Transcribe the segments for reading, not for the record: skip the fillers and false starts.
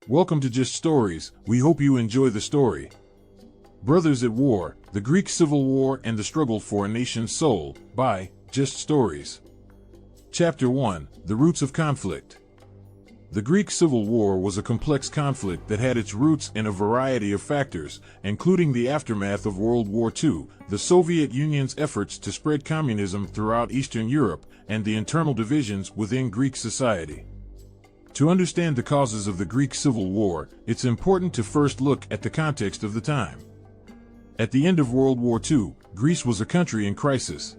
Welcome to Just Stories. We hope you enjoy the story. Brothers at War, The Greek Civil War and the Struggle for a Nation's Soul, by Just Stories. Chapter 1, The Roots of Conflict. The Greek Civil War was a complex conflict that had its roots in a variety of factors, including the aftermath of World War II, the Soviet Union's efforts to spread communism throughout Eastern Europe, and the internal divisions within Greek society. To understand the causes of the Greek Civil War, it's important to first look at the context of the time. At the end of World War II, Greece was a country in crisis.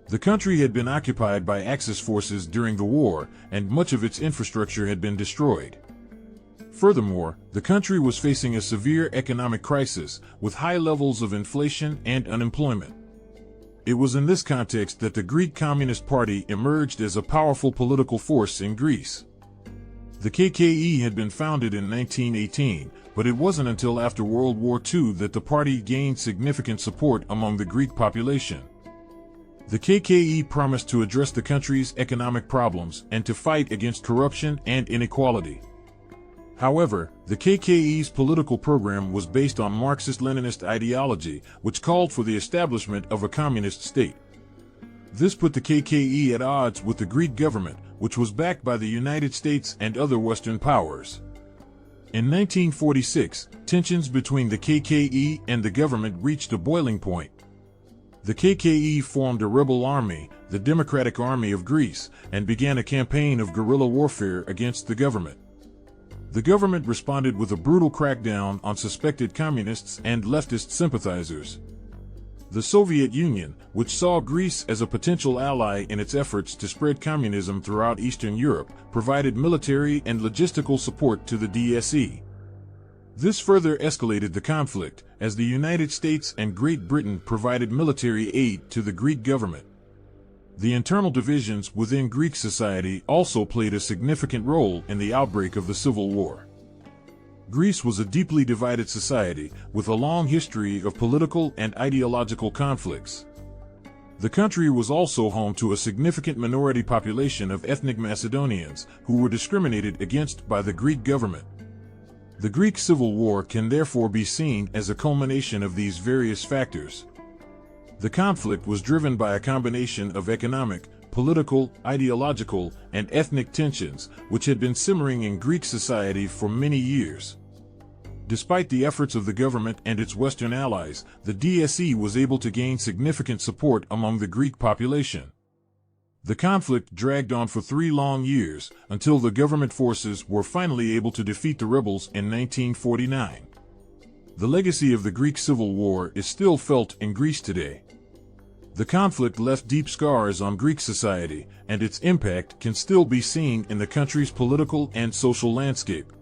The country had been occupied by Axis forces during the war, and much of its infrastructure had been destroyed. Furthermore, the country was facing a severe economic crisis, with high levels of inflation and unemployment. It was in this context that the Greek Communist Party emerged as a powerful political force in Greece. The KKE had been founded in 1918, but it wasn't until after World War II that the party gained significant support among the Greek population. The KKE promised to address the country's economic problems and to fight against corruption and inequality. However, the KKE's political program was based on Marxist-Leninist ideology, which called for the establishment of a communist state. This put the KKE at odds with the Greek government, which was backed by the United States and other Western powers. In 1946, tensions between the KKE and the government reached a boiling point. The KKE formed a rebel army, the Democratic Army of Greece, and began a campaign of guerrilla warfare against the government. The government responded with a brutal crackdown on suspected communists and leftist sympathizers. The Soviet Union, which saw Greece as a potential ally in its efforts to spread communism throughout Eastern Europe, provided military and logistical support to the DSE. This further escalated the conflict, as the United States and Great Britain provided military aid to the Greek government. The internal divisions within Greek society also played a significant role in the outbreak of the Civil War. Greece was a deeply divided society, with a long history of political and ideological conflicts. The country was also home to a significant minority population of ethnic Macedonians, who were discriminated against by the Greek government. The Greek Civil War can therefore be seen as a culmination of these various factors. The conflict was driven by a combination of economic, political, ideological, and ethnic tensions, which had been simmering in Greek society for many years. Despite the efforts of the government and its Western allies, the DSE was able to gain significant support among the Greek population. The conflict dragged on for 3 long years, until the government forces were finally able to defeat the rebels in 1949. The legacy of the Greek Civil War is still felt in Greece today. The conflict left deep scars on Greek society, and its impact can still be seen in the country's political and social landscape.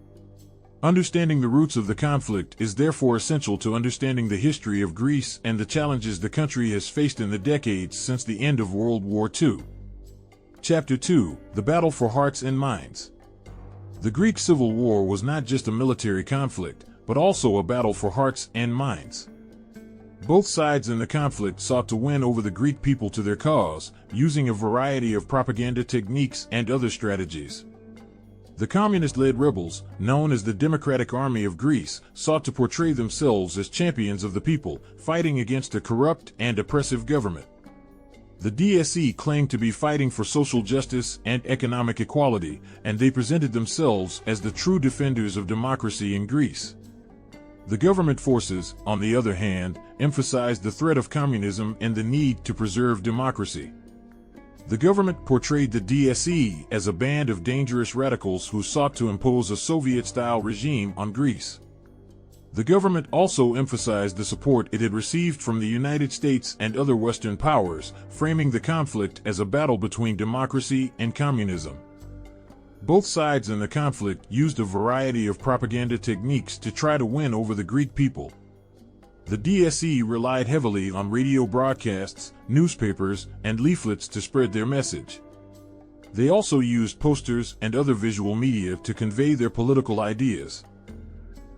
Understanding the roots of the conflict is therefore essential to understanding the history of Greece and the challenges the country has faced in the decades since the end of World War II. Chapter 2, The Battle for Hearts and Minds. The Greek Civil War was not just a military conflict, but also a battle for hearts and minds. Both sides in the conflict sought to win over the Greek people to their cause, using a variety of propaganda techniques and other strategies. The communist-led rebels, known as the Democratic Army of Greece, sought to portray themselves as champions of the people, fighting against a corrupt and oppressive government. The DSE claimed to be fighting for social justice and economic equality, and they presented themselves as the true defenders of democracy in Greece. The government forces, on the other hand, emphasized the threat of communism and the need to preserve democracy. The government portrayed the DSE as a band of dangerous radicals who sought to impose a Soviet-style regime on Greece. The government also emphasized the support it had received from the United States and other Western powers, framing the conflict as a battle between democracy and communism. Both sides in the conflict used a variety of propaganda techniques to try to win over the Greek people. The DSE relied heavily on radio broadcasts, newspapers, and leaflets to spread their message. They also used posters and other visual media to convey their political ideas.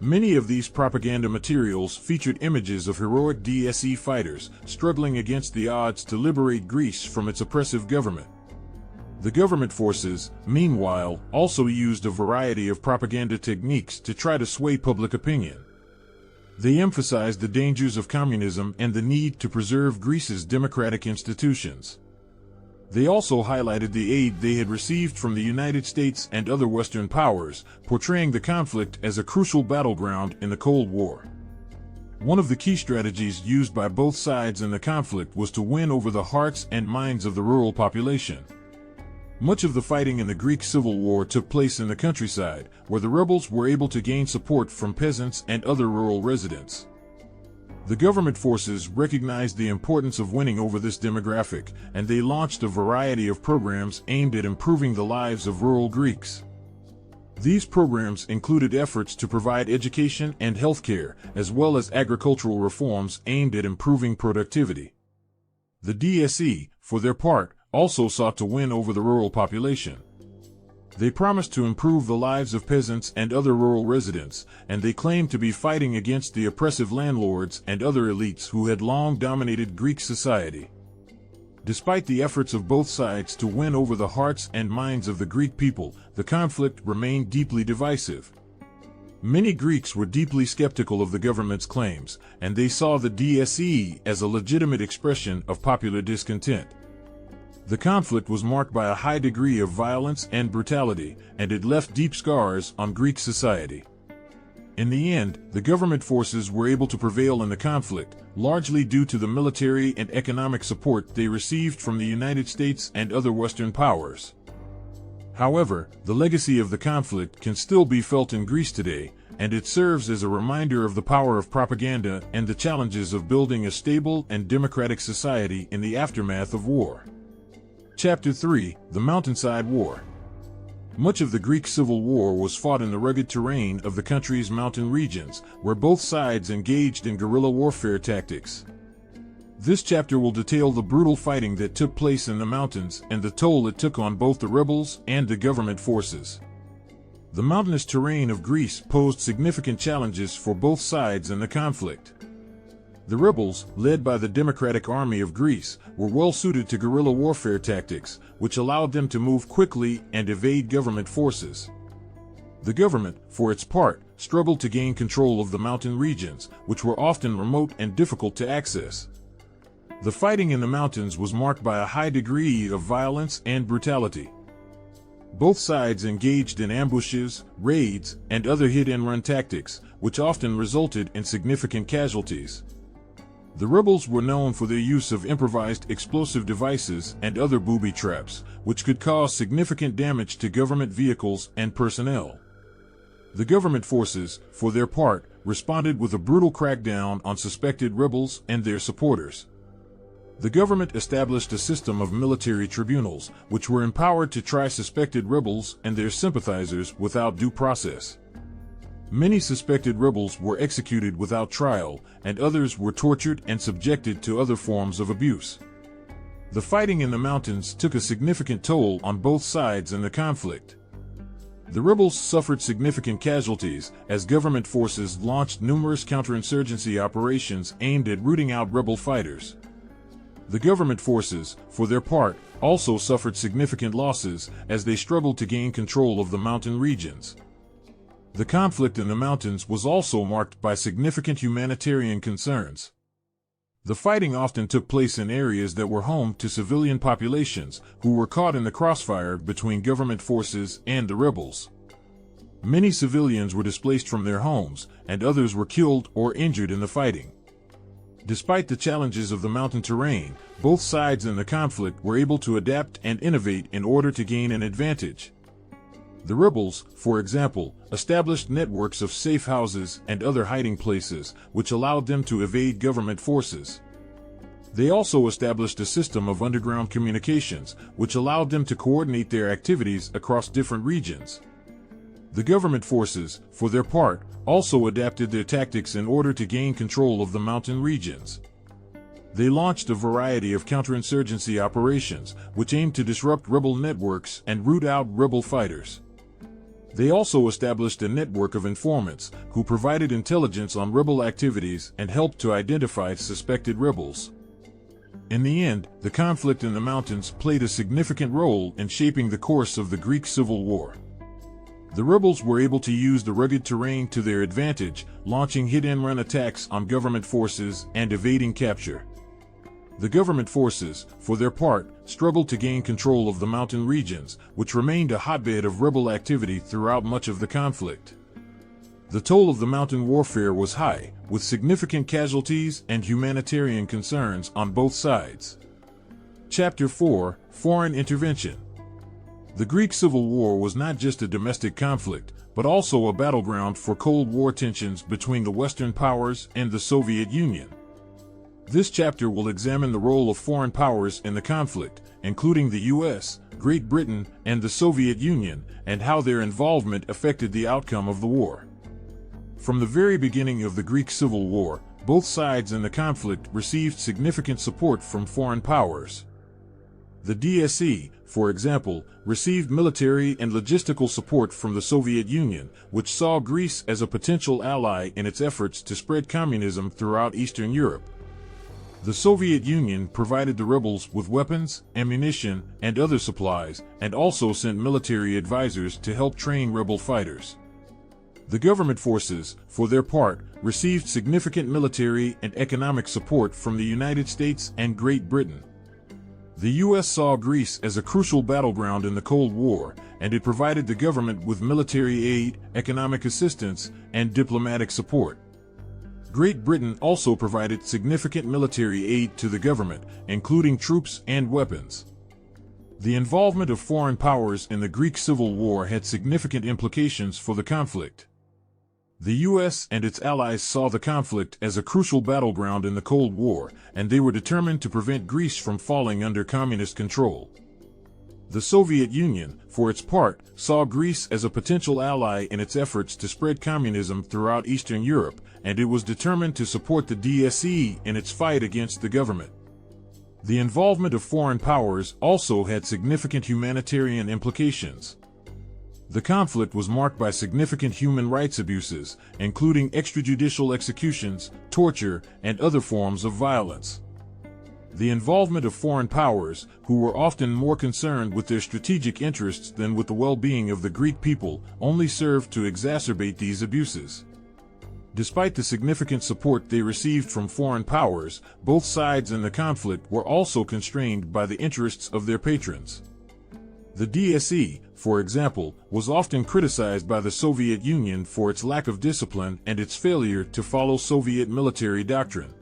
Many of these propaganda materials featured images of heroic DSE fighters struggling against the odds to liberate Greece from its oppressive government. The government forces, meanwhile, also used a variety of propaganda techniques to try to sway public opinion. They emphasized the dangers of communism and the need to preserve Greece's democratic institutions. They also highlighted the aid they had received from the United States and other Western powers, portraying the conflict as a crucial battleground in the Cold War. One of the key strategies used by both sides in the conflict was to win over the hearts and minds of the rural population. Much of the fighting in the Greek Civil War took place in the countryside, where the rebels were able to gain support from peasants and other rural residents. The government forces recognized the importance of winning over this demographic, and they launched a variety of programs aimed at improving the lives of rural Greeks. These programs included efforts to provide education and healthcare, as well as agricultural reforms aimed at improving productivity. The DSE, for their part, also sought to win over the rural population. They promised to improve the lives of peasants and other rural residents, and they claimed to be fighting against the oppressive landlords and other elites who had long dominated Greek society. Despite the efforts of both sides to win over the hearts and minds of the Greek people, the conflict remained deeply divisive. Many Greeks were deeply skeptical of the government's claims, and they saw the DSE as a legitimate expression of popular discontent. The conflict was marked by a high degree of violence and brutality, and it left deep scars on Greek society. In the end, the government forces were able to prevail in the conflict, largely due to the military and economic support they received from the United States and other Western powers. However, the legacy of the conflict can still be felt in Greece today, and it serves as a reminder of the power of propaganda and the challenges of building a stable and democratic society in the aftermath of war. Chapter 3: The Mountainside War. Much of the Greek Civil War was fought in the rugged terrain of the country's mountain regions, where both sides engaged in guerrilla warfare tactics. This chapter will detail the brutal fighting that took place in the mountains and the toll it took on both the rebels and the government forces. The mountainous terrain of Greece posed significant challenges for both sides in the conflict. The rebels, led by the Democratic Army of Greece, were well suited to guerrilla warfare tactics, which allowed them to move quickly and evade government forces. The government, for its part, struggled to gain control of the mountain regions, which were often remote and difficult to access. The fighting in the mountains was marked by a high degree of violence and brutality. Both sides engaged in ambushes, raids, and other hit-and-run tactics, which often resulted in significant casualties. The rebels were known for their use of improvised explosive devices and other booby traps, which could cause significant damage to government vehicles and personnel. The government forces, for their part, responded with a brutal crackdown on suspected rebels and their supporters. The government established a system of military tribunals, which were empowered to try suspected rebels and their sympathizers without due process. Many suspected rebels were executed without trial, and others were tortured and subjected to other forms of abuse. The fighting in the mountains took a significant toll on both sides in the conflict. The rebels suffered significant casualties as government forces launched numerous counterinsurgency operations aimed at rooting out rebel fighters. The government forces, for their part, also suffered significant losses as they struggled to gain control of the mountain regions. The conflict in the mountains was also marked by significant humanitarian concerns. The fighting often took place in areas that were home to civilian populations who were caught in the crossfire between government forces and the rebels. Many civilians were displaced from their homes, and others were killed or injured in the fighting. Despite the challenges of the mountain terrain, both sides in the conflict were able to adapt and innovate in order to gain an advantage. The rebels, for example, established networks of safe houses and other hiding places, which allowed them to evade government forces. They also established a system of underground communications, which allowed them to coordinate their activities across different regions. The government forces, for their part, also adapted their tactics in order to gain control of the mountain regions. They launched a variety of counterinsurgency operations, which aimed to disrupt rebel networks and root out rebel fighters. They also established a network of informants who provided intelligence on rebel activities and helped to identify suspected rebels. In the end, the conflict in the mountains played a significant role in shaping the course of the Greek Civil War. The rebels were able to use the rugged terrain to their advantage, launching hit-and-run attacks on government forces and evading capture. The government forces, for their part, struggled to gain control of the mountain regions, which remained a hotbed of rebel activity throughout much of the conflict. The toll of the mountain warfare was high, with significant casualties and humanitarian concerns on both sides. Chapter 4: Foreign Intervention. The Greek Civil War was not just a domestic conflict, but also a battleground for Cold War tensions between the Western powers and the Soviet Union. This chapter will examine the role of foreign powers in the conflict, including the US, Great Britain, and the Soviet Union, and how their involvement affected the outcome of the war. From the very beginning of the Greek Civil War, both sides in the conflict received significant support from foreign powers. The DSE, for example, received military and logistical support from the Soviet Union, which saw Greece as a potential ally in its efforts to spread communism throughout Eastern Europe. The Soviet Union provided the rebels with weapons, ammunition, and other supplies, and also sent military advisors to help train rebel fighters. The government forces, for their part, received significant military and economic support from the United States and Great Britain. The U.S. saw Greece as a crucial battleground in the Cold War, and it provided the government with military aid, economic assistance, and diplomatic support. Great Britain also provided significant military aid to the government, including troops and weapons. The involvement of foreign powers in the Greek Civil War had significant implications for the conflict. The U.S. and its allies saw the conflict as a crucial battleground in the Cold War, and they were determined to prevent Greece from falling under communist control. The Soviet Union, for its part, saw Greece as a potential ally in its efforts to spread communism throughout Eastern Europe, and it was determined to support the DSE in its fight against the government. The involvement of foreign powers also had significant humanitarian implications. The conflict was marked by significant human rights abuses, including extrajudicial executions, torture, and other forms of violence. The involvement of foreign powers, who were often more concerned with their strategic interests than with the well-being of the Greek people, only served to exacerbate these abuses. Despite the significant support they received from foreign powers, both sides in the conflict were also constrained by the interests of their patrons. The DSE, for example, was often criticized by the Soviet Union for its lack of discipline and its failure to follow Soviet military doctrine.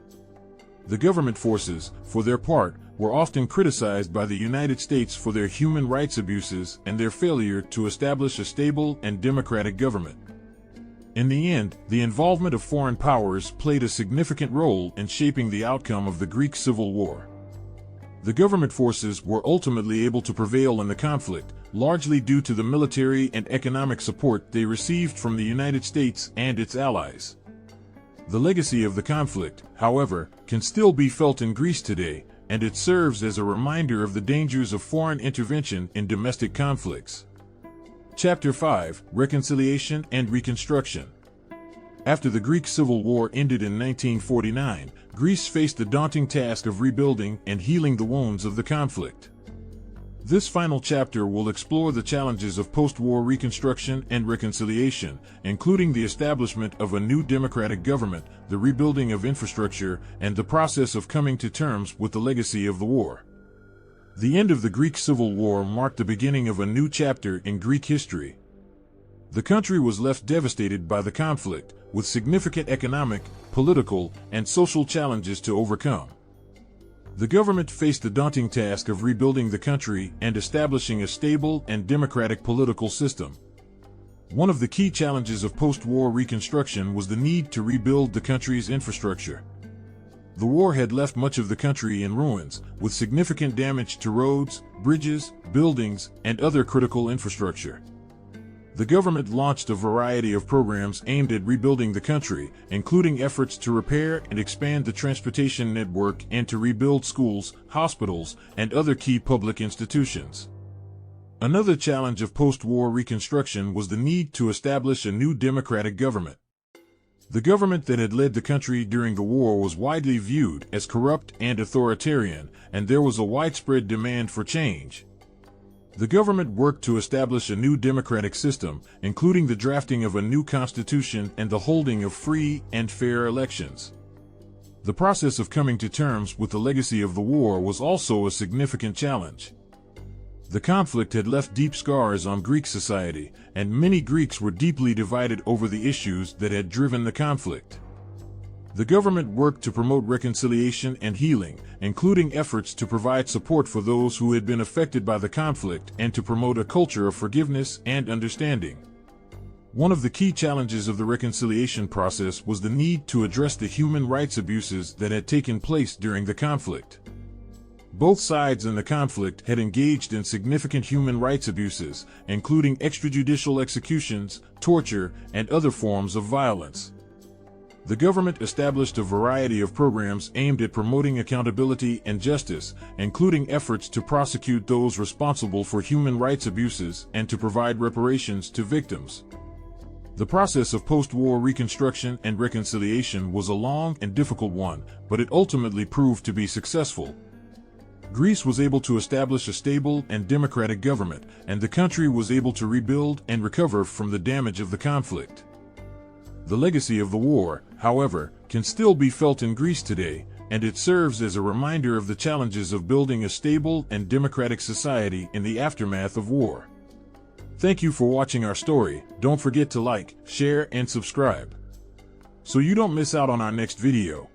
The government forces, for their part, were often criticized by the United States for their human rights abuses and their failure to establish a stable and democratic government. In the end, the involvement of foreign powers played a significant role in shaping the outcome of the Greek Civil War. The government forces were ultimately able to prevail in the conflict, largely due to the military and economic support they received from the United States and its allies. The legacy of the conflict, however, can still be felt in Greece today, and it serves as a reminder of the dangers of foreign intervention in domestic conflicts. Chapter 5: Reconciliation and Reconstruction. After the Greek Civil War ended in 1949, Greece faced the daunting task of rebuilding and healing the wounds of the conflict. This final chapter will explore the challenges of post-war reconstruction and reconciliation, including the establishment of a new democratic government, the rebuilding of infrastructure, and the process of coming to terms with the legacy of the war. The end of the Greek Civil War marked the beginning of a new chapter in Greek history. The country was left devastated by the conflict, with significant economic, political, and social challenges to overcome. The government faced the daunting task of rebuilding the country and establishing a stable and democratic political system. One of the key challenges of post-war reconstruction was the need to rebuild the country's infrastructure. The war had left much of the country in ruins, with significant damage to roads, bridges, buildings, and other critical infrastructure. The government launched a variety of programs aimed at rebuilding the country, including efforts to repair and expand the transportation network and to rebuild schools, hospitals, and other key public institutions. Another challenge of post-war reconstruction was the need to establish a new democratic government. The government that had led the country during the war was widely viewed as corrupt and authoritarian, and there was a widespread demand for change. The government worked to establish a new democratic system, including the drafting of a new constitution and the holding of free and fair elections. The process of coming to terms with the legacy of the war was also a significant challenge. The conflict had left deep scars on Greek society, and many Greeks were deeply divided over the issues that had driven the conflict. The government worked to promote reconciliation and healing, including efforts to provide support for those who had been affected by the conflict and to promote a culture of forgiveness and understanding. One of the key challenges of the reconciliation process was the need to address the human rights abuses that had taken place during the conflict. Both sides in the conflict had engaged in significant human rights abuses, including extrajudicial executions, torture, and other forms of violence. The government established a variety of programs aimed at promoting accountability and justice, including efforts to prosecute those responsible for human rights abuses and to provide reparations to victims. The process of post-war reconstruction and reconciliation was a long and difficult one, but it ultimately proved to be successful. Greece was able to establish a stable and democratic government, and the country was able to rebuild and recover from the damage of the conflict. The legacy of the war, however, can still be felt in Greece today, and it serves as a reminder of the challenges of building a stable and democratic society in the aftermath of war. Thank you for watching our story. Don't forget to like, share, and subscribe, so you don't miss out on our next video.